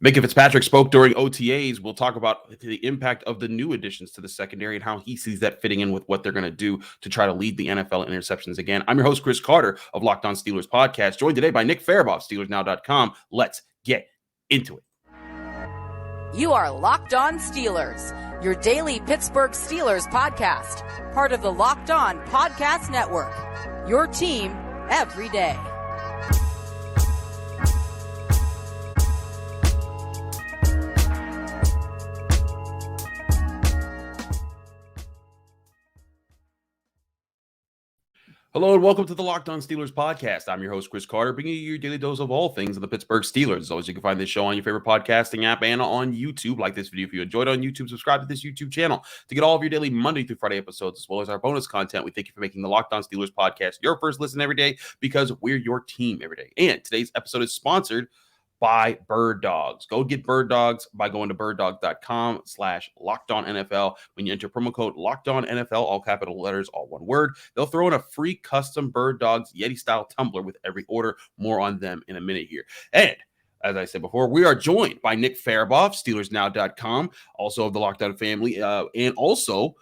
Minkah Fitzpatrick spoke during OTAs. We'll talk about the impact of the new additions to the secondary and how he sees that fitting in with what they're going to do to try to lead the NFL in interceptions again. I'm your host, Chris Carter of Locked On Steelers podcast, joined today by Nick Farabaugh, SteelersNow.com. Let's get into it. You are Locked On Steelers, your daily Pittsburgh Steelers podcast, part of the Locked On Podcast Network, your team every day. Hello and welcome to the Locked On Steelers podcast. I'm your host, Chris Carter, bringing you your daily dose of all things of the Pittsburgh Steelers. As always, you can find this show on your favorite podcasting app and on YouTube. Like this video if you enjoyed it on YouTube. Subscribe to this YouTube channel to get all of your daily Monday through Friday episodes, as well as our bonus content. We thank you for making the Locked On Steelers podcast your first listen every day, because we're your team every day. And today's episode is sponsored by Bird Dogs. Go get Bird Dogs by going to birddogs.com/LockedOnNFL. When you enter promo code LockedOnNFL, all capital letters, all one word, they'll throw in a free custom Bird Dogs Yeti-style tumbler with every order. More on them in a minute here. And as I said before, we are joined by Nick Farabaugh, SteelersNow.com, also of the Locked On family, and also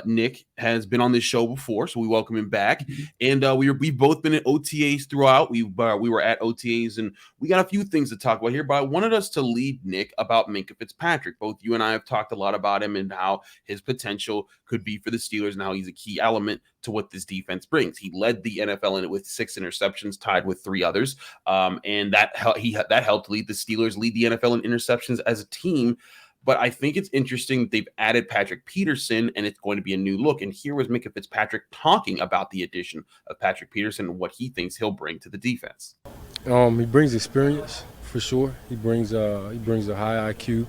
Nick has been on this show before, so we welcome him back. And we've both been at OTAs throughout. We were at OTAs, and we got a few things to talk about here. But I wanted us to lead Nick about Minkah Fitzpatrick. Both you and I have talked a lot about him and how his potential could be for the Steelers, and how he's a key element to what this defense brings. He led the NFL in it with 6 interceptions, tied with 3 others, and that helped lead the Steelers lead the NFL in interceptions as a team. But I think it's interesting that they've added Patrick Peterson, and it's going to be a new look. And here was Minkah Fitzpatrick talking about the addition of Patrick Peterson and what he thinks he'll bring to the defense. He brings experience for sure. He brings a high IQ.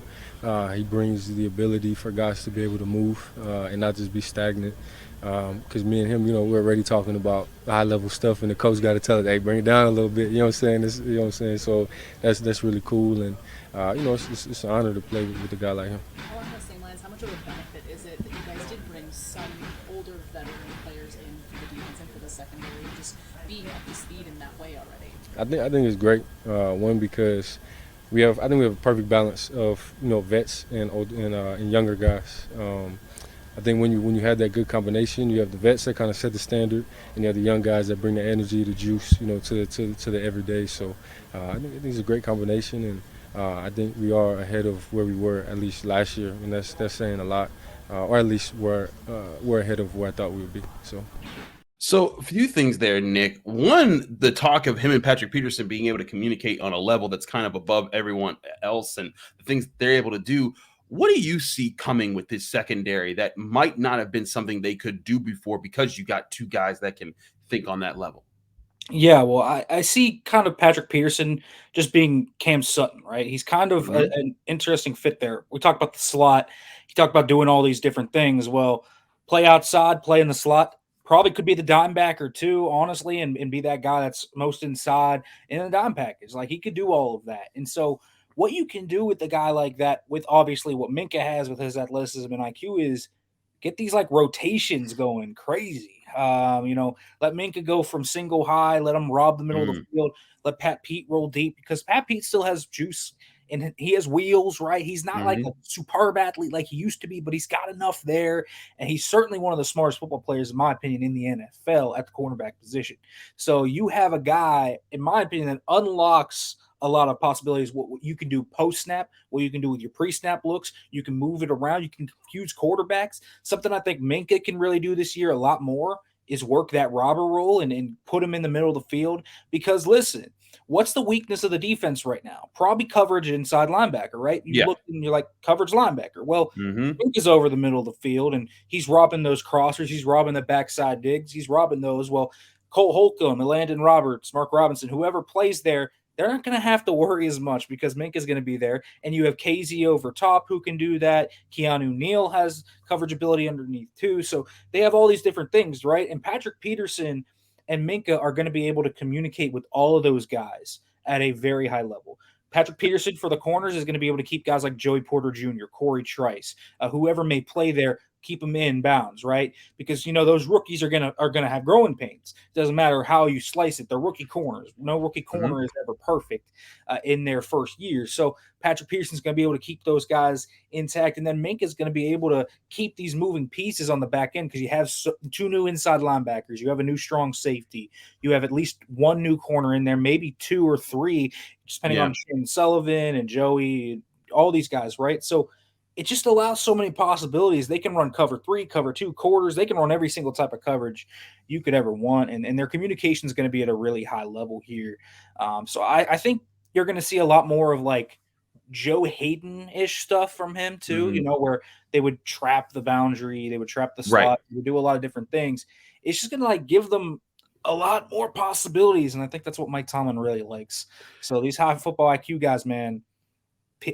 He brings the ability for guys to be able to move and not just be stagnant. Because me and him, we're already talking about high-level stuff, and the coach got to tell us, hey, bring it down a little bit. You know what I'm saying? So that's really cool, and it's an honor to play with a guy like him. Along the same lines, how much of a benefit is it that you guys did bring some older veteran players in for the defense and for the secondary, just being up to speed in that way already? I think it's great. One, because we have a perfect balance of vets and younger guys. I think when you have that good combination, you have the vets that kind of set the standard, and you have the young guys that bring the energy, the juice, to the everyday. So I think it's a great combination, and I think we are ahead of where we were at least last year, and that's saying a lot, or at least we're ahead of where I thought we would be. So a few things there, Nick. One, the talk of him and Patrick Peterson being able to communicate on a level that's kind of above everyone else, and the things they're able to do. What do you see coming with this secondary that might not have been something they could do before, because you got 2 guys that can think on that level? Yeah, well, I see kind of Patrick Peterson just being Cam Sutton, right? He's kind of an interesting fit there. We talked about the slot. He talked about doing all these different things. Well, play outside, play in the slot. Probably could be the dime backer too, honestly, and be that guy that's most inside in a dime package. Like, he could do all of that. And so what you can do with a guy like that, with obviously what Minkah has with his athleticism and IQ, is get these like rotations going crazy. Let Minkah go from single high, let him rob the middle of the field, let Pat Pete roll deep, because Pat Pete still has juice and he has wheels, right? He's not like a superb athlete like he used to be, but he's got enough there. And he's certainly one of the smartest football players, in my opinion, in the NFL at the cornerback position. So you have a guy, in my opinion, that unlocks a lot of possibilities. What you can do post-snap, what you can do with your pre-snap looks. You can move it around. You can confuse quarterbacks. Something I think Minkah can really do this year a lot more is work that robber role and put him in the middle of the field. Because, listen, what's the weakness of the defense right now? Probably coverage inside linebacker, right? You look and you're like, coverage linebacker. Well, Minkah's over the middle of the field, and he's robbing those crossers. He's robbing the backside digs. He's robbing those. Well, Cole Holcomb, Landon Roberts, Mark Robinson, whoever plays there, they're not going to have to worry as much because Minkah's going to be there. And you have KZ over top who can do that. Keanu Neal has coverage ability underneath too. So they have all these different things, right? And Patrick Peterson and Minkah are going to be able to communicate with all of those guys at a very high level. Patrick Peterson for the corners is going to be able to keep guys like Joey Porter Jr., Corey Trice, whoever may play there, keep them in bounds, right? Because those rookies are gonna have growing pains. It doesn't matter how you slice it. They're rookie corners. No rookie corner is ever perfect in their first year. So Patrick Peterson's going to be able to keep those guys intact, and then Minkah's going to be able to keep these moving pieces on the back end because you have two new inside linebackers. You have a new strong safety. You have at least one new corner in there, maybe two or three, depending on Shane Sullivan and Joey, all these guys, right? So it just allows so many possibilities. They can run cover 3, cover 2, quarters. They can run every single type of coverage you could ever want, and their communication is going to be at a really high level here. So I think you're going to see a lot more of like Joe Hayden-ish stuff from him too, where they would trap the boundary, they would trap the slot, they would do a lot of different things. It's just going to like give them a lot more possibilities, and I think that's what Mike Tomlin really likes. So these high football IQ guys, man,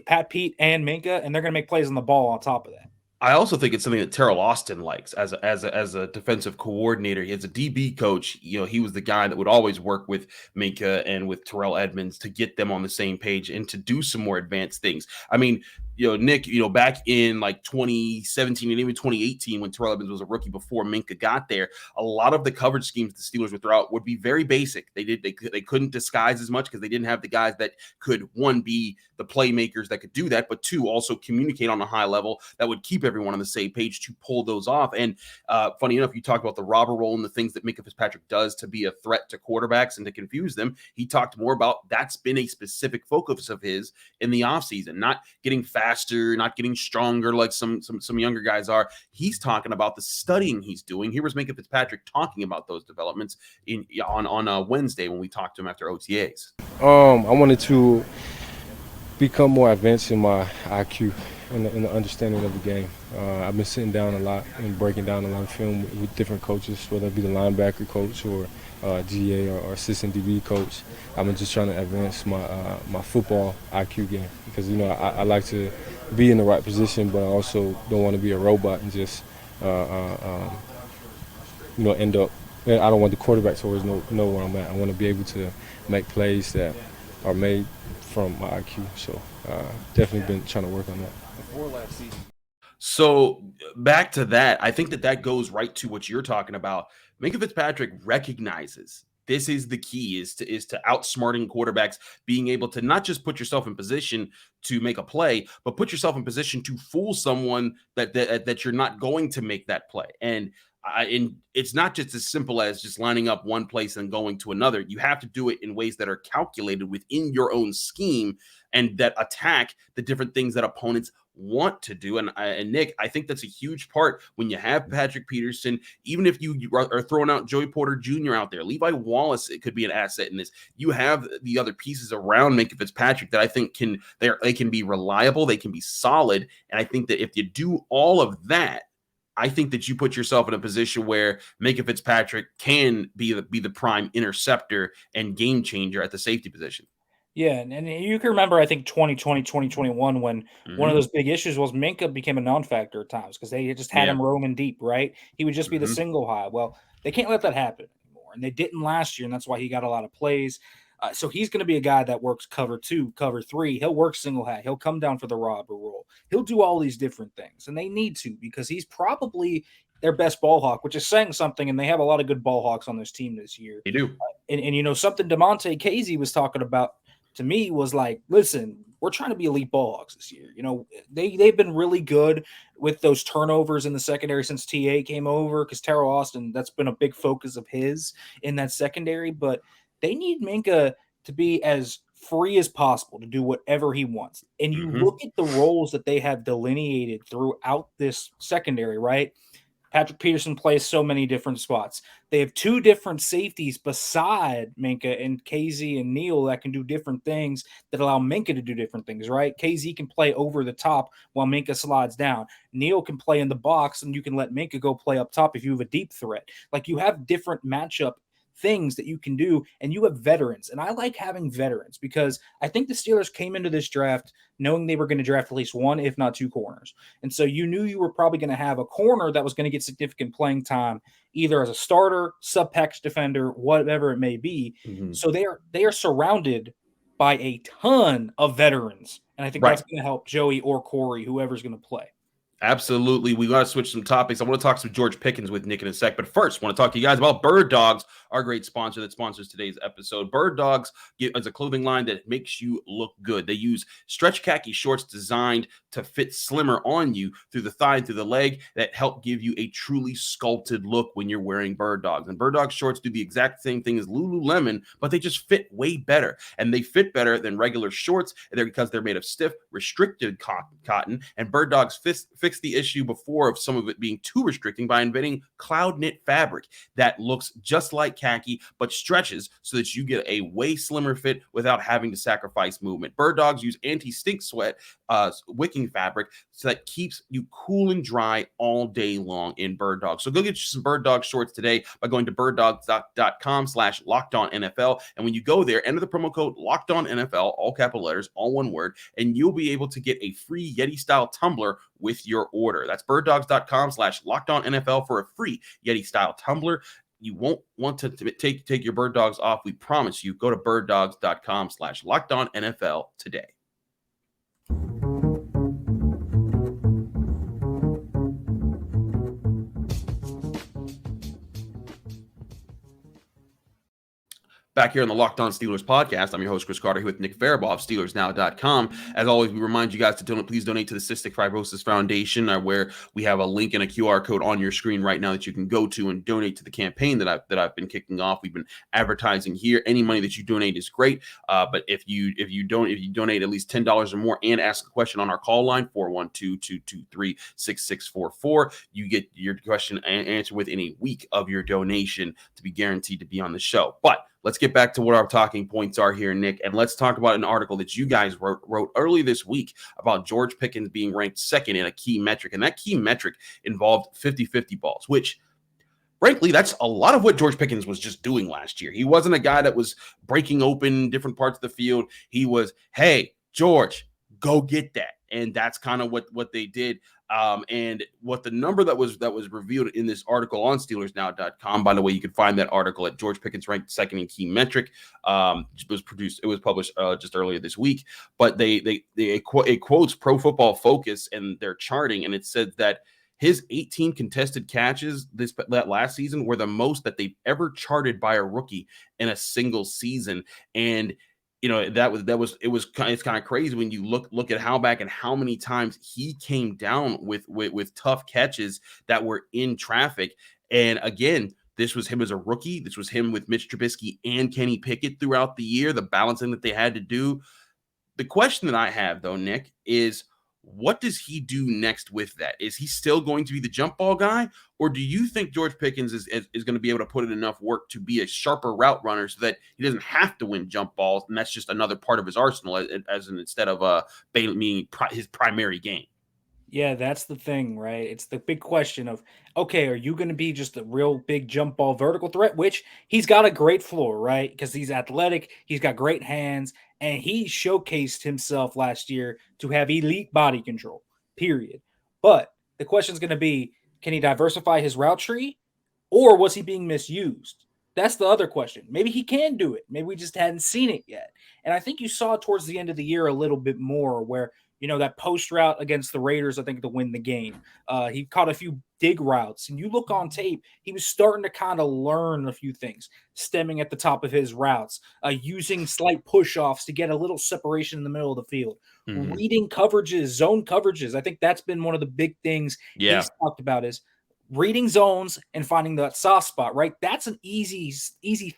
Pat, Pete, and Minkah, and they're going to make plays on the ball on top of that. I also think it's something that Terrell Austin likes as a defensive coordinator. As a DB coach, he was the guy that would always work with Minkah and with Terrell Edmonds to get them on the same page and to do some more advanced things. I mean, Nick, back in like 2017 and even 2018 when Terrell Edmonds was a rookie before Minkah got there, a lot of the coverage schemes the Steelers would throw out would be very basic. They couldn't disguise as much because they didn't have the guys that could, one, be the playmakers that could do that, but two, also communicate on a high level that would keep everyone on the same page to pull those off. And funny enough, you talked about the robber role and the things that Minkah Fitzpatrick does to be a threat to quarterbacks and to confuse them. He talked more about that's been a specific focus of his in the offseason, not getting faster, not getting stronger like some younger guys are. He's talking about the studying he's doing. Here was Minkah Fitzpatrick talking about those developments on Wednesday when we talked to him after OTAs. I wanted to become more advanced in my IQ and the understanding of the game. I've been sitting down a lot and breaking down a lot of film with different coaches, whether it be the linebacker coach or GA or assistant DB coach. I've been just trying to advance my football IQ game because I like to be in the right position, but I also don't want to be a robot and just end up. I don't want the quarterback to always know where I'm at. I want to be able to make plays that are made from my IQ. So definitely been trying to work on that. Before last season. So back to that, I think that goes right to what you're talking about. Minkah Fitzpatrick recognizes this is the key is to outsmarting quarterbacks, being able to not just put yourself in position to make a play, but put yourself in position to fool someone that you're not going to make that play. And it's not just as simple as just lining up one place and going to another. You have to do it in ways that are calculated within your own scheme and that attack the different things that opponents want to do. And Nick, I think that's a huge part when you have Patrick Peterson, even if you are throwing out Joey Porter Jr. out there, Levi Wallace, it could be an asset in this. You have the other pieces around Minkah Fitzpatrick that I think they can be reliable, they can be solid. And I think that if you do all of that, I think that you put yourself in a position where Minkah Fitzpatrick can be the prime interceptor and game changer at the safety position. Yeah, and you can remember, I think, 2020, 2021, when one of those big issues was Minkah became a non-factor at times because they just had him roaming deep, right? He would just be the single high. Well, they can't let that happen anymore, and they didn't last year, and that's why he got a lot of plays. So he's going to be a guy that works cover 2, cover 3. He'll work single high. He'll come down for the robber role. He'll do all these different things, and they need to because he's probably their best ball hawk, which is saying something, and they have a lot of good ball hawks on this team this year. They do. And something DeMonte Casey was talking about to me was like, listen, we're trying to be elite ball hawks this year. They've been really good with those turnovers in the secondary since TA came over because Terrell Austin, that's been a big focus of his in that secondary. But they need Minkah to be as free as possible to do whatever he wants. And you look at the roles that they have delineated throughout this secondary, right? Patrick Peterson plays so many different spots. They have 2 different safeties beside Minkah and KZ and Neal that can do different things that allow Minkah to do different things, right? KZ can play over the top while Minkah slides down. Neal can play in the box, and you can let Minkah go play up top if you have a deep threat. Like, you have different matchup things that you can do, and you have veterans. And I like having veterans because I think the Steelers came into this draft knowing they were going to draft at least 1, if not 2 corners. And so you knew you were probably going to have a corner that was going to get significant playing time, either as a starter, sub-package defender, whatever it may be. So they are surrounded by a ton of veterans. And I think that's going to help Joey or Corey, whoever's going to play. Absolutely. We got to switch some topics. I want to talk some George Pickens with Nick in a sec. But first, I want to talk to you guys about Bird Dogs, our great sponsor that sponsors today's episode. Bird Dogs is a clothing line that makes you look good. They use stretch khaki shorts designed to fit slimmer on you through the thigh and through the leg that help give you a truly sculpted look when you're wearing Bird Dogs. And Bird Dogs shorts do the exact same thing as Lululemon, but they just fit way better. And they fit better than regular shorts because they're made of stiff, restricted cotton. And Bird Dogs fixed the issue before of some of it being too restricting by inventing cloud knit fabric that looks just like khaki but stretches so that you get a way slimmer fit without having to sacrifice movement. Bird Dogs use anti-stink sweat wicking fabric so that keeps you cool and dry all day long in Bird Dogs. So go get you some Bird Dog shorts today by going to birddogs.com/lockedonnfl. And when you go there, enter the promo code LOCKEDONNFL, all capital letters, all one word, and you'll be able to get a free Yeti style tumbler with your order. That's birddogs.com/lockedonnfl for a free Yeti style tumbler. You won't want to take your Bird Dogs off. We promise you. Go to birddogs.com/lockedonnfl today. Back here on the Locked On Steelers podcast, I'm your host, Chris Carter, here with Nick Farabaugh of SteelersNow.com. As always, we remind you guys to please donate to the Cystic Fibrosis Foundation, where we have a link and a QR code on your screen right now that you can go to and donate to the campaign that I've been kicking off. We've been advertising here. Any money that you donate is great, but if you donate at least $10 or more and ask a question on our call line 412-223-6644, you get your question answered within a week of your donation to be guaranteed to be on the show. But let's get back to what our talking points are here, Nick, and let's talk about an article that you guys wrote early this week about George Pickens being ranked second in a key metric, and that key metric involved 50-50 balls, which, frankly, that's a lot of what George Pickens was just doing last year. He wasn't a guy that was breaking open different parts of the field. He was, hey, George, go get that. And that's kind of what they did. And what the number that was revealed in this article on SteelersNow.com, by the way, you can find that article at George Pickens ranked second in key metric. It was published just earlier this week, but it quotes Pro Football Focus and their charting, and it said that his 18 contested catches that last season were the most that they've ever charted by a rookie in a single season. And it's kind of crazy when you look at how back and how many times he came down with tough catches that were in traffic. And again, this was him as a rookie. This was him with Mitch Trubisky and Kenny Pickett throughout the year, the balancing that they had to do. The question that I have, though, Nick, is what does he do next with that? Is he still going to be the jump ball guy? Or do you think George Pickens is going to be able to put in enough work to be a sharper route runner so that he doesn't have to win jump balls, and that's just another part of his arsenal instead of being his primary game? Yeah, that's the thing, right? It's the big question of, okay, are you going to be just a real big jump ball vertical threat, which he's got a great floor, right? Because he's athletic, he's got great hands, and he showcased himself last year to have elite body control, period. But the question is going to be, can he diversify his route tree, or was he being misused? That's the other question. Maybe he can do it. Maybe we just hadn't seen it yet. And I think you saw towards the end of the year a little bit more where, that post route against the Raiders, I think, to win the game. He caught a few dig routes, and you look on tape, he was starting to kind of learn a few things, stemming at the top of his routes, using slight push-offs to get a little separation in the middle of the field, reading coverages, zone coverages. I think that's been one of the big things he's talked about is reading zones and finding that soft spot, right? That's an easy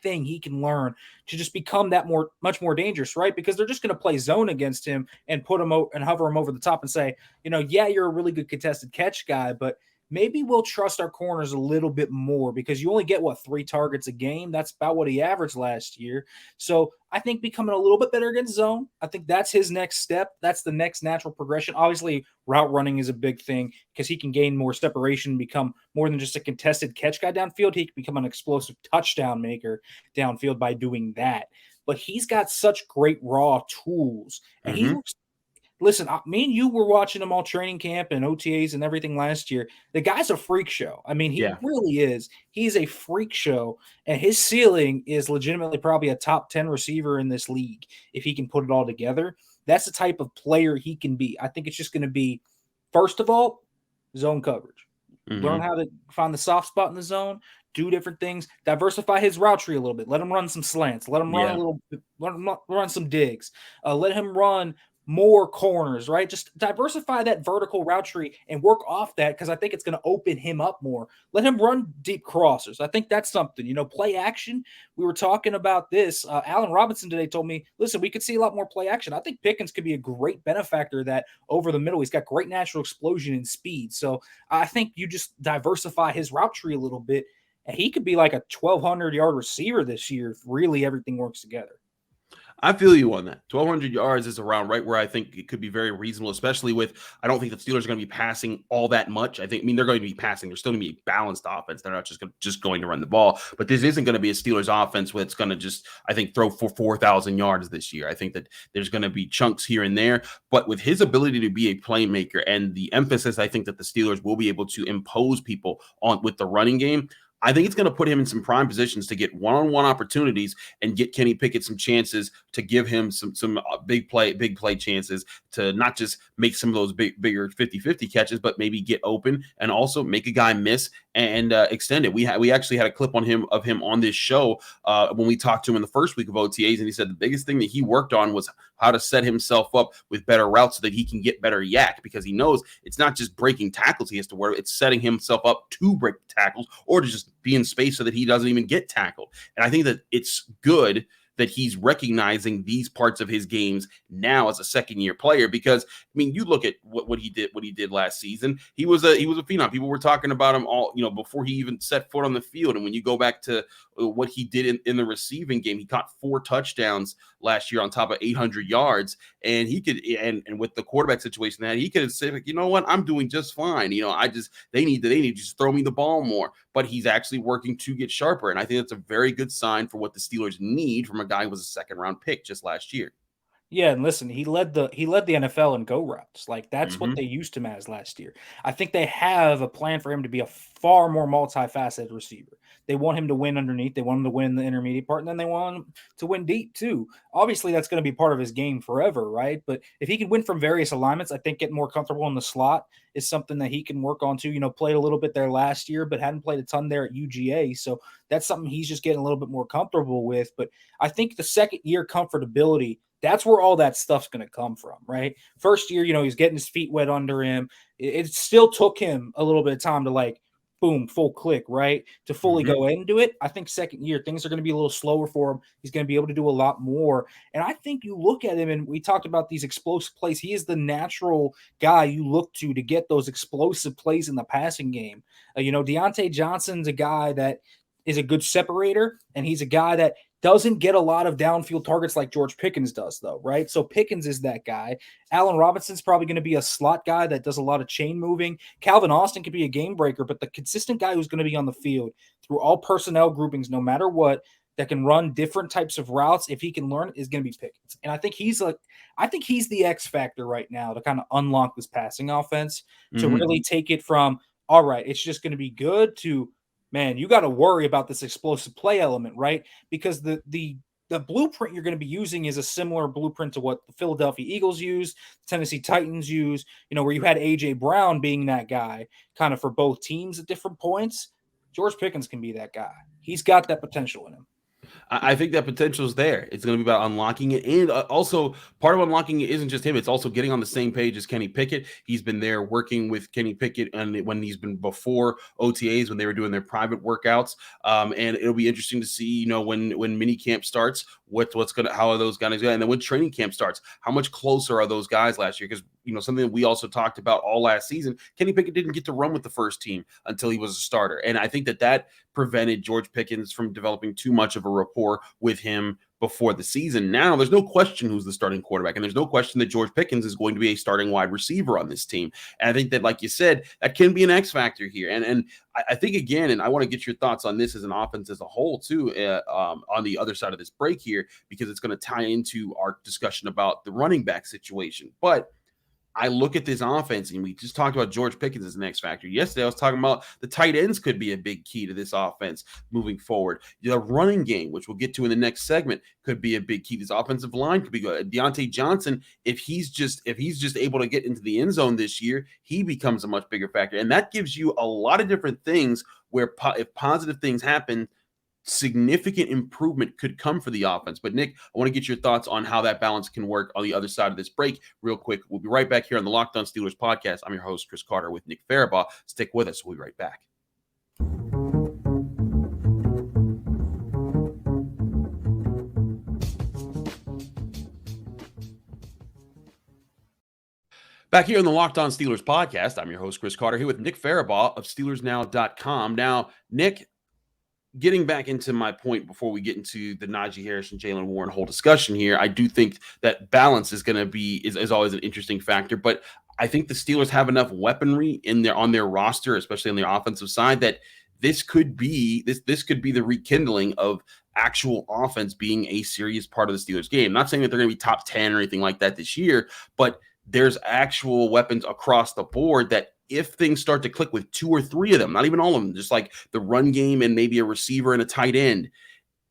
thing he can learn to just become much more dangerous, right? Because they're just going to play zone against him and put him and hover him over the top and say, yeah, you're a really good contested catch guy, but maybe we'll trust our corners a little bit more because you only get 3 targets a game. That's about what he averaged last year. So I think becoming a little bit better against zone, I think that's his next step. That's the next natural progression. Obviously, route running is a big thing because he can gain more separation, become more than just a contested catch guy downfield. He can become an explosive touchdown maker downfield by doing that. But he's got such great raw tools. And he looks. Listen, me and you were watching him all training camp and OTAs and everything last year. The guy's a freak show. I mean, he really is. He's a freak show, and his ceiling is legitimately probably a top 10 receiver in this league if he can put it all together. That's the type of player he can be. I think it's just going to be, first of all, zone coverage. Mm-hmm. Learn how to find the soft spot in the zone, do different things, diversify his route tree a little bit. Let him run some slants. Let him run a little bit, let him run some digs. Let him run more corners, right? Just diversify that vertical route tree and work off that, because I think it's going to open him up more. Let him run deep crossers. I think that's something, play action. We were talking about this. Allen Robinson today told me, listen, we could see a lot more play action. I think Pickens could be a great benefactor of that over the middle. He's got great natural explosion and speed. So I think you just diversify his route tree a little bit, and he could be like a 1,200-yard receiver this year if really everything works together. I feel you on that. 1,200 yards is around right where I think it could be very reasonable, especially with, I don't think the Steelers are going to be passing all that much. They're going to be passing. They're still going to be a balanced offense. They're not just going to run the ball. But this isn't going to be a Steelers offense where it's going to just, I think, throw for 4,000 yards this year. I think that there's going to be chunks here and there. But with his ability to be a playmaker and the emphasis, I think that the Steelers will be able to impose people on with the running game, I think it's going to put him in some prime positions to get one-on-one opportunities and get Kenny Pickett some chances to give him some big play chances to not just make some of those bigger 50-50 catches, but maybe get open and also make a guy miss and extend it. We actually had a clip of him on this show when we talked to him in the first week of OTAs, and he said the biggest thing that he worked on was how to set himself up with better routes so that he can get better yak, because he knows it's not just breaking tackles he has to worry, it's setting himself up to break tackles or to just be in space so that he doesn't even get tackled. And I think that it's good that he's recognizing these parts of his games now as a second-year player, because I mean, you look at what he did last season. He was a phenom. People were talking about him all, before he even set foot on the field. And when you go back to what he did in the receiving game, he caught 4 touchdowns last year on top of 800 yards. And he could, and with the quarterback situation that he could have said, you know what, I'm doing just fine. They need to just throw me the ball more. But he's actually working to get sharper. And I think that's a very good sign for what the Steelers need from a guy who was a second-round pick just last year. Yeah, and listen, he led the NFL in go routes. Like, that's what they used him as last year. I think they have a plan for him to be a far more multifaceted receiver. They want him to win underneath. They want him to win the intermediate part, and then they want him to win deep too. Obviously, that's going to be part of his game forever, right? But if he can win from various alignments, I think getting more comfortable in the slot is something that he can work on too. Played a little bit there last year, but hadn't played a ton there at UGA. So that's something he's just getting a little bit more comfortable with. But I think the second year comfortability, that's where all that stuff's going to come from, right? First year, he's getting his feet wet under him. It still took him a little bit of time to boom, full click, right? To fully go into it. I think second year, things are going to be a little slower for him. He's going to be able to do a lot more. And I think you look at him, and we talked about these explosive plays. He is the natural guy you look to get those explosive plays in the passing game. Deontay Johnson's a guy that is a good separator, and he's a guy that doesn't get a lot of downfield targets like George Pickens does, though, right? So Pickens is that guy. Allen Robinson's probably going to be a slot guy that does a lot of chain moving. Calvin Austin could be a game breaker, but the consistent guy who's going to be on the field through all personnel groupings, no matter what, that can run different types of routes, if he can learn, is going to be Pickens. And I think he's the X factor right now to kind of unlock this passing offense, to really take it from, all right, it's just going to be good, to, man, you got to worry about this explosive play element, right? Because the blueprint you're going to be using is a similar blueprint to what the Philadelphia Eagles use, Tennessee Titans use, where you had A.J. Brown being that guy kind of for both teams at different points. George Pickens can be that guy. He's got that potential in him. I think that potential is there. It's going to be about unlocking it. And also, part of unlocking it isn't just him. It's also getting on the same page as Kenny Pickett. He's been there working with Kenny Pickett, and when he's been before OTAs, when they were doing their private workouts. And it'll be interesting to see, when mini camp starts, how are those guys going? And then when training camp starts, how much closer are those guys last year? Because, something that we also talked about all last season, Kenny Pickett didn't get to run with the first team until he was a starter. And I think that prevented George Pickens from developing too much of a rapport with him before the season. Now there's no question who's the starting quarterback, and there's no question that George Pickens is going to be a starting wide receiver on this team. And I think that, like you said, that can be an X factor here. And I think, again, and I want to get your thoughts on this as an offense as a whole too, on the other side of this break here, because it's going to tie into our discussion about the running back situation. But I look at this offense, and we just talked about George Pickens as an X factor. Yesterday, I was talking about the tight ends could be a big key to this offense moving forward. The running game, which we'll get to in the next segment, could be a big key. This offensive line could be good. Deontay Johnson, if he's just able to get into the end zone this year, he becomes a much bigger factor, and that gives you a lot of different things where if positive things happen, significant improvement could come for the offense. But Nick, I want to get your thoughts on how that balance can work on the other side of this break real quick. We'll be right back here on the Locked On Steelers podcast. I'm your host, Chris Carter, with Nick Farabaugh. Stick with us. We'll be right back. Back here on the Locked On Steelers podcast, I'm your host, Chris Carter, here with Nick Farabaugh of SteelersNow.com. Now, Nick, getting back into my point before we get into the Najee Harris and Jaylen Warren whole discussion here, I do think that balance is going to be is always an interesting factor. But I think the Steelers have enough weaponry on their roster, especially on the offensive side, that this could be the rekindling of actual offense being a serious part of the Steelers game. I'm not saying that they're going to be top 10 or anything like that this year, but there's actual weapons across the board that if things start to click with 2 or 3 of them, not even all of them, just like the run game and maybe a receiver and a tight end,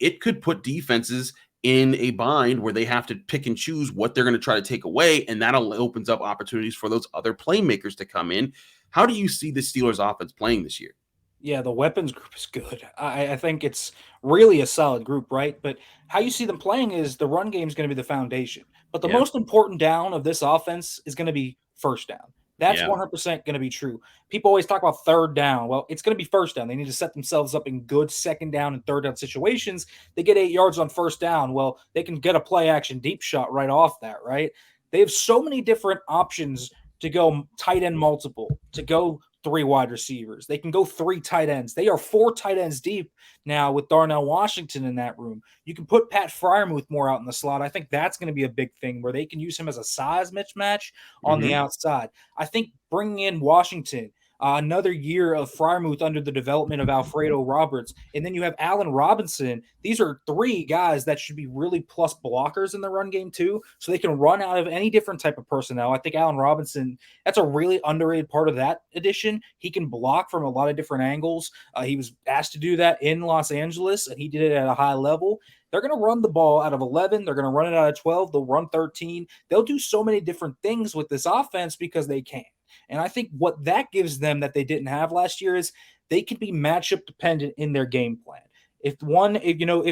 it could put defenses in a bind where they have to pick and choose what they're going to try to take away, and that opens up opportunities for those other playmakers to come in. How do you see the Steelers offense playing this year? Yeah, the weapons group is good. I think it's really a solid group, right? But how you see them playing is the run game is going to be the foundation. But the most important down of this offense is going to be first down. That's 100% going to be true. People always talk about third down. Well, it's going to be first down. They need to set themselves up in good second down and third down situations. They get 8 yards on first down. Well, they can get a play action deep shot right off that, right? They have so many different options to go tight end multiple, to go 3 wide receivers. They can go 3 tight ends. They are 4 tight ends deep now with Darnell Washington in that room. You can put Pat Freiermuth more out in the slot. I think that's going to be a big thing where they can use him as a size mismatch on the outside. I think bringing in Washington, another year of Freiermuth under the development of Alfredo Roberts, and then you have Allen Robinson. These are 3 guys that should be really plus blockers in the run game too, so they can run out of any different type of personnel. I think Allen Robinson, that's a really underrated part of that addition. He can block from a lot of different angles. He was asked to do that in Los Angeles, and he did it at a high level. They're going to run the ball out of 11. They're going to run it out of 12. They'll run 13. They'll do so many different things with this offense because they can. And I think what that gives them that they didn't have last year is they can be matchup dependent in their game plan. If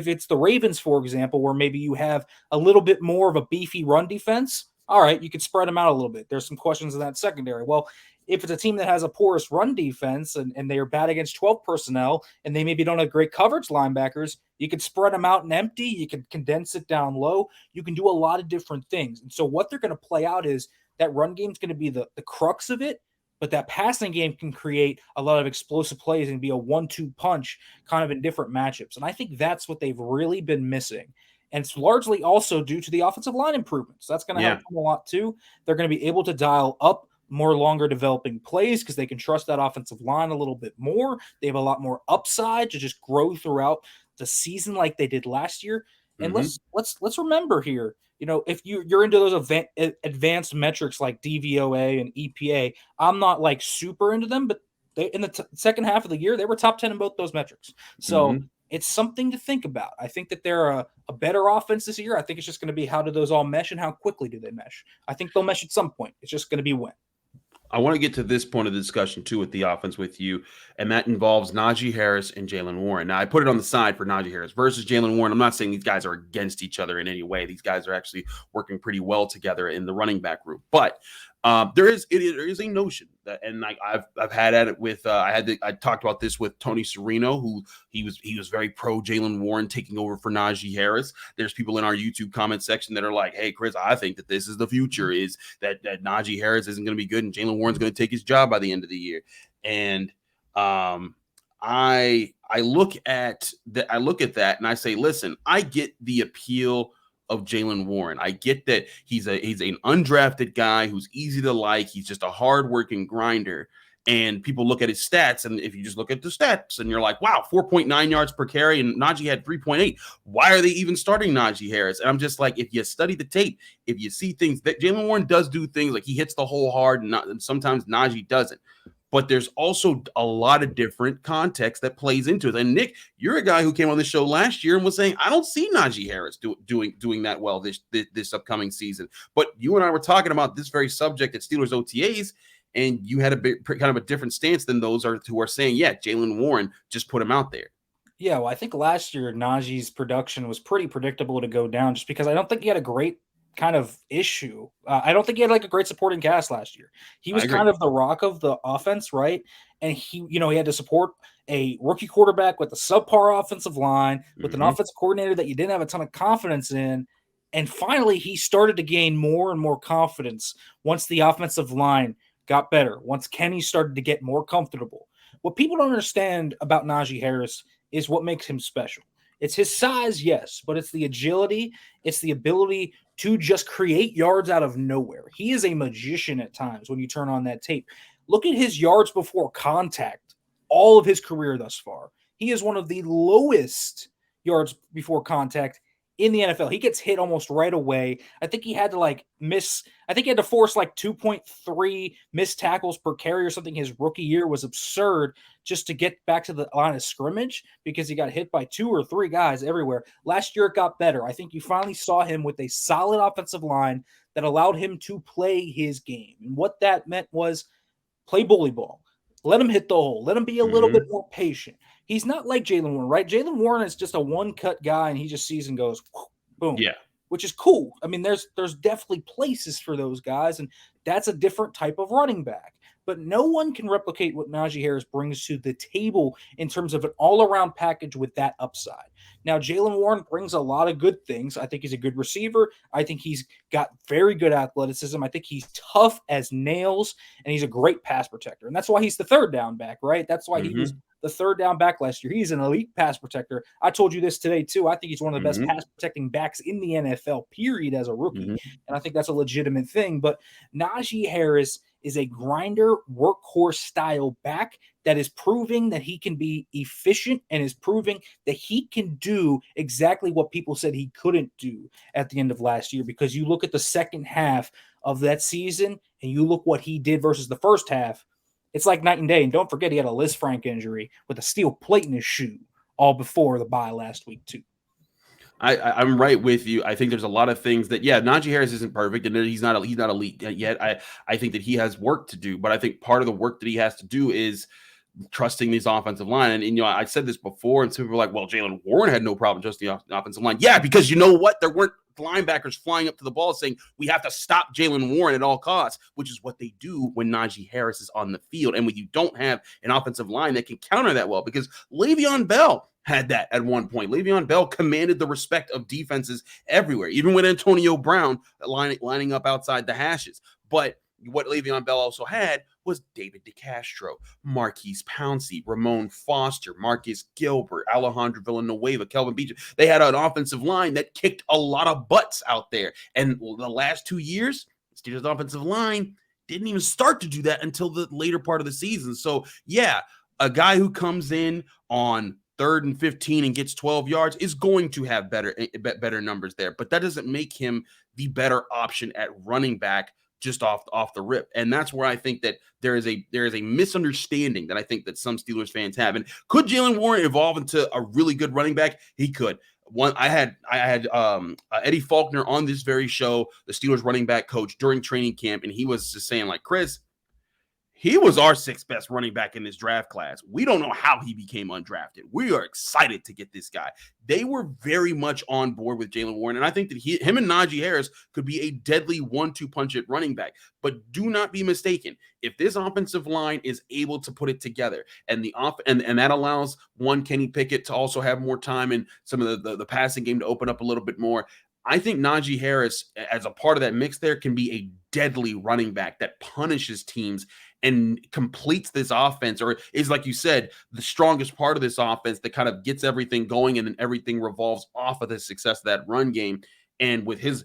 it's the Ravens, for example, where maybe you have a little bit more of a beefy run defense, all right, you could spread them out a little bit. There's some questions in that secondary. Well, if it's a team that has a porous run defense and they are bad against 12 personnel and they maybe don't have great coverage linebackers, you can spread them out and empty. You can condense it down low. You can do a lot of different things. And so what they're going to play out is that run game is going to be the crux of it, but that passing game can create a lot of explosive plays and be a 1-2 punch kind of in different matchups. And I think that's what they've really been missing. And it's largely also due to the offensive line improvements. That's going to help them a lot too. They're going to be able to dial up more longer developing plays because they can trust that offensive line a little bit more. They have a lot more upside to just grow throughout the season like they did last year. And let's remember here, if you're into those advanced metrics like DVOA and EPA, I'm not like super into them, but they in the second half of the year, they were top 10 in both those metrics. So it's something to think about. I think that they're a better offense this year. I think it's just going to be how do those all mesh and how quickly do they mesh? I think they'll mesh at some point. It's just going to be when. I want to get to this point of the discussion too with the offense with you, and that involves Najee Harris and Jaylen Warren. Now, I put it on the side for Najee Harris versus Jaylen Warren. I'm not saying these guys are against each other in any way. These guys are actually working pretty well together in the running back group. But there is a notion that, and like I've had at it with I talked about this with Tony Serino, who he was very pro Jaylen Warren taking over for Najee Harris. There's people in our YouTube comment section that are like, "Hey, Chris, I think that this is the future. Is that Najee Harris isn't going to be good and Jaylen Warren's going to take his job by the end of the year." And I look at that and I say, listen, I get the appeal of Jaylen Warren. I get that he's an undrafted guy who's easy to like. He's just a hardworking grinder. And people look at his stats, and if you just look at the stats and you're like, wow, 4.9 yards per carry, and Najee had 3.8. Why are they even starting Najee Harris? And I'm just like, if you study the tape, if you see things that Jaylen Warren does do things like he hits the hole hard, and sometimes Najee doesn't. But there's also a lot of different context that plays into it. And Nick, you're a guy who came on the show last year and was saying, I don't see Najee Harris doing that well this upcoming season. But you and I were talking about this very subject at Steelers OTAs, and you had a bit kind of a different stance than those who are saying, yeah, Jaylen Warren, just put him out there. Yeah, well, I think last year Najee's production was pretty predictable to go down just because I don't think he had a great kind of issue. I don't think he had like a great supporting cast last year. He was kind of the rock of the offense, right? And he had to support a rookie quarterback with a subpar offensive line, with an offensive coordinator that you didn't have a ton of confidence in. And finally, he started to gain more and more confidence once the offensive line got better, once Kenny started to get more comfortable. What people don't understand about Najee Harris is what makes him special. It's his size, yes, but it's the agility. It's the ability to just create yards out of nowhere. He is a magician at times when you turn on that tape. Look at his yards before contact, all of his career thus far. He is one of the lowest yards before contact in the NFL. He gets hit almost right away. I think he had to force like 2.3 missed tackles per carry or something. His rookie year was absurd just to get back to the line of scrimmage because he got hit by 2 or 3 guys everywhere. Last year it got better. I think you finally saw him with a solid offensive line that allowed him to play his game. And what that meant was play bully ball. Let him hit the hole. Let him be a little bit more patient. He's not like Jaylen Warren, right? Jaylen Warren is just a one-cut guy, and he just sees and goes, boom. Yeah. Which is cool. I mean, there's definitely places for those guys, and that's a different type of running back. But no one can replicate what Najee Harris brings to the table in terms of an all-around package with that upside. Now, Jaylen Warren brings a lot of good things. I think he's a good receiver. I think he's got very good athleticism. I think he's tough as nails, and he's a great pass protector. And that's why he's the third down back, right? That's why he was the third down back last year. He's an elite pass protector. I told you this today, too. I think he's one of the best pass protecting backs in the NFL, period, as a rookie. And I think that's a legitimate thing. But Najee Harris is a grinder, workhorse style back that is proving that he can be efficient and is proving that he can do exactly what people said he couldn't do at the end of last year. Because you look at the second half of that season and you look what he did versus the first half, it's like night and day. And don't forget, he had a Liz Frank injury with a steel plate in his shoe all before the bye last week, too. I'm right with you. I think there's a lot of things that, Najee Harris isn't perfect, and he's not elite yet. I think that he has work to do, but I think part of the work that he has to do is trusting these offensive line. And I said this before, and some people were like, well, Jaylen Warren had no problem trusting the offensive line. Yeah, because you know what? There weren't linebackers flying up to the ball saying, we have to stop Jaylen Warren at all costs, which is what they do when Najee Harris is on the field. And when you don't have an offensive line that can counter that well, because Le'Veon Bell had that at one point. Le'Veon Bell commanded the respect of defenses everywhere, even with Antonio Brown lining up outside the hashes. But what Le'Veon Bell also had was David DeCastro, Marquise Pouncey, Ramon Foster, Marcus Gilbert, Alejandro Villanueva, Kelvin Beachum. They had an offensive line that kicked a lot of butts out there. And the last 2 years, Steelers' offensive line didn't even start to do that until the later part of the season. So, yeah, a guy who comes in on 3rd and 15 and gets 12 yards is going to have better numbers there. But that doesn't make him the better option at running back just off the rip. And that's where I think that there is a misunderstanding that I think that some Steelers fans have. And could Jaylen Warren evolve into a really good running back? He could. I had Eddie Faulkner on this very show, the Steelers running back coach, during training camp, and he was just saying, like, Chris, he was our 6th best running back in this draft class. We don't know how he became undrafted. We are excited to get this guy. They were very much on board with Jaylen Warren, and I think that him and Najee Harris could be a deadly 1-2 punch at running back. But do not be mistaken. If this offensive line is able to put it together, and that allows Kenny Pickett to also have more time and some of the passing game to open up a little bit more, I think Najee Harris, as a part of that mix there, can be a deadly running back that punishes teams and completes this offense, or is, like you said, the strongest part of this offense that kind of gets everything going, and then everything revolves off of the success of that run game. And with his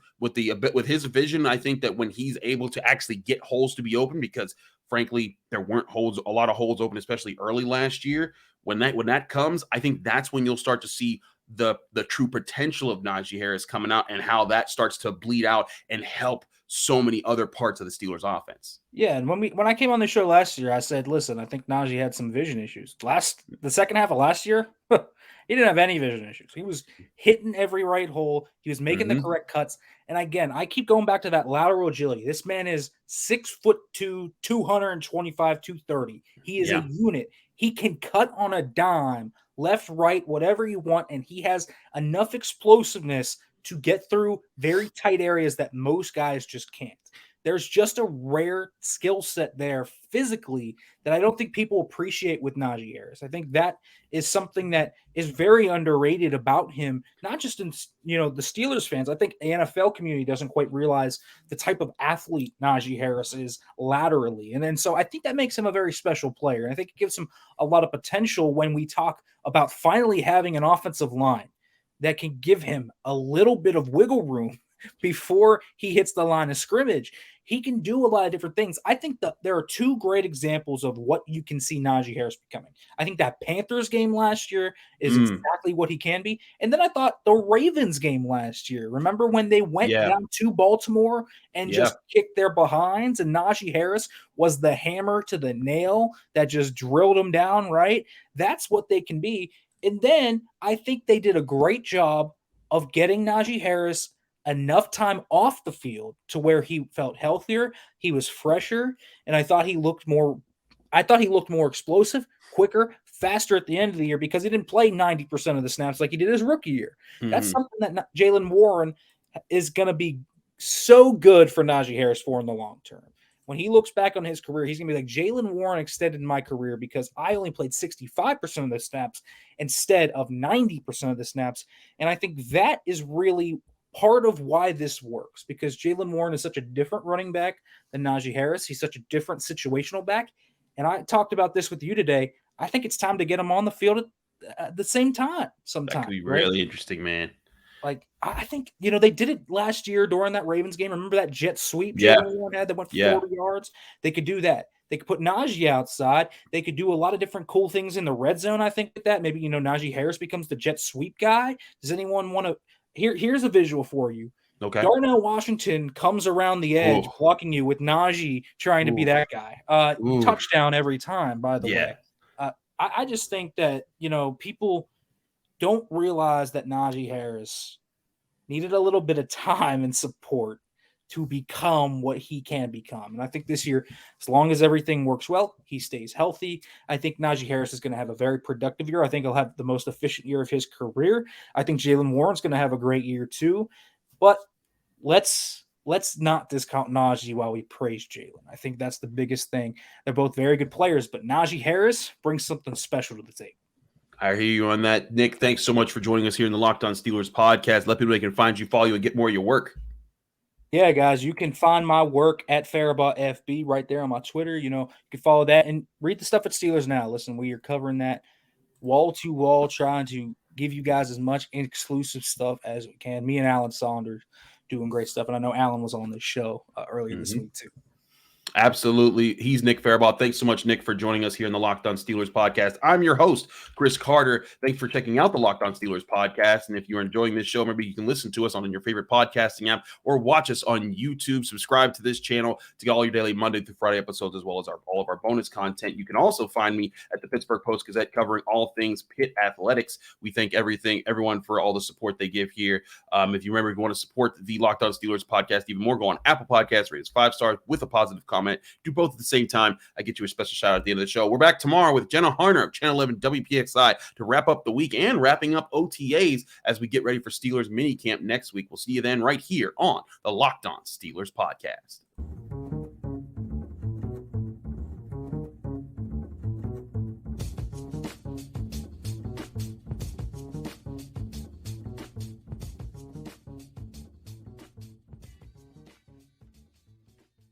vision, I think that when he's able to actually get holes to be open, because frankly, there weren't a lot of holds open, especially early last year. When that comes, I think that's when you'll start to see the true potential of Najee Harris coming out and how that starts to bleed out and help so many other parts of the Steelers offense. Yeah, and when I came on the show last year, I said, listen, I think Najee had some vision issues. The second half of last year, he didn't have any vision issues. He was hitting every right hole. He was making the correct cuts. And again, I keep going back to that lateral agility. This man is 6'2", 225, 230. He is a unit. He can cut on a dime, left, right, whatever you want, and he has enough explosiveness to get through very tight areas that most guys just can't. There's just a rare skill set there physically that I don't think people appreciate with Najee Harris. I think that is something that is very underrated about him, not just in the Steelers fans. I think the NFL community doesn't quite realize the type of athlete Najee Harris is laterally. And then so I think that makes him a very special player. And I think it gives him a lot of potential when we talk about finally having an offensive line that can give him a little bit of wiggle room before he hits the line of scrimmage. He can do a lot of different things. I think that there are two great examples of what you can see Najee Harris becoming. I think that Panthers game last year is exactly what he can be. And then I thought the Ravens game last year, remember when they went down to Baltimore and just kicked their behinds, and Najee Harris was the hammer to the nail that just drilled them down, right? That's what they can be. And then I think they did a great job of getting Najee Harris enough time off the field to where he felt healthier, he was fresher, and I thought he looked more explosive, quicker, faster at the end of the year because he didn't play 90% of the snaps like he did his rookie year. That's something that Jaylen Warren is going to be so good for Najee Harris for in the long term. When he looks back on his career, he's going to be like, Jaylen Warren extended my career because I only played 65% of the snaps instead of 90% of the snaps. And I think that is really part of why this works, because Jaylen Warren is such a different running back than Najee Harris. He's such a different situational back. And I talked about this with you today. I think it's time to get him on the field at the same time sometime. That could be really interesting, man. Like, I think, they did it last year during that Ravens game. Remember that jet sweep Jaylen Warren had that went 40 yards? They could do that. They could put Najee outside. They could do a lot of different cool things in the red zone, I think, with that. Maybe, Najee Harris becomes the jet sweep guy. Does anyone want to – here's a visual for you. Okay. Darnell Washington comes around the edge, blocking you with Najee trying to be that guy. Touchdown every time, by the way. I just think that, people – don't realize that Najee Harris needed a little bit of time and support to become what he can become. And I think this year, as long as everything works well, he stays healthy. I think Najee Harris is going to have a very productive year. I think he'll have the most efficient year of his career. I think Jaylen Warren's going to have a great year too. But let's not discount Najee while we praise Jaylen. I think that's the biggest thing. They're both very good players, but Najee Harris brings something special to the table. I hear you on that. Nick, thanks so much for joining us here in the Locked On Steelers podcast. Let people know they can find you, follow you, and get more of your work. Yeah, guys, you can find my work at FarabahFB right there on my Twitter. You can follow that and read the stuff at Steelers Now. Listen, we are covering that wall to wall, trying to give you guys as much exclusive stuff as we can. Me and Alan Saunders doing great stuff, and I know Alan was on this show earlier this week too. Absolutely. He's Nick Faribault. Thanks so much, Nick, for joining us here in the Locked On Steelers podcast. I'm your host, Chris Carter. Thanks for checking out the Locked On Steelers podcast. And if you're enjoying this show, maybe you can listen to us on your favorite podcasting app or watch us on YouTube. Subscribe to this channel to get all your daily Monday through Friday episodes, as well as all of our bonus content. You can also find me at the Pittsburgh Post-Gazette covering all things Pitt athletics. We thank everyone for all the support they give here. If you want to support the Locked On Steelers podcast even more, go on Apple Podcasts, rate us 5 stars with a positive comment. Do both at the same time. I get you a special shout out at the end of the show. We're back tomorrow with Jenna Harner of Channel 11 WPXI to wrap up the week and wrapping up OTAs as we get ready for Steelers minicamp next week. We'll see you then right here on the Locked On Steelers podcast.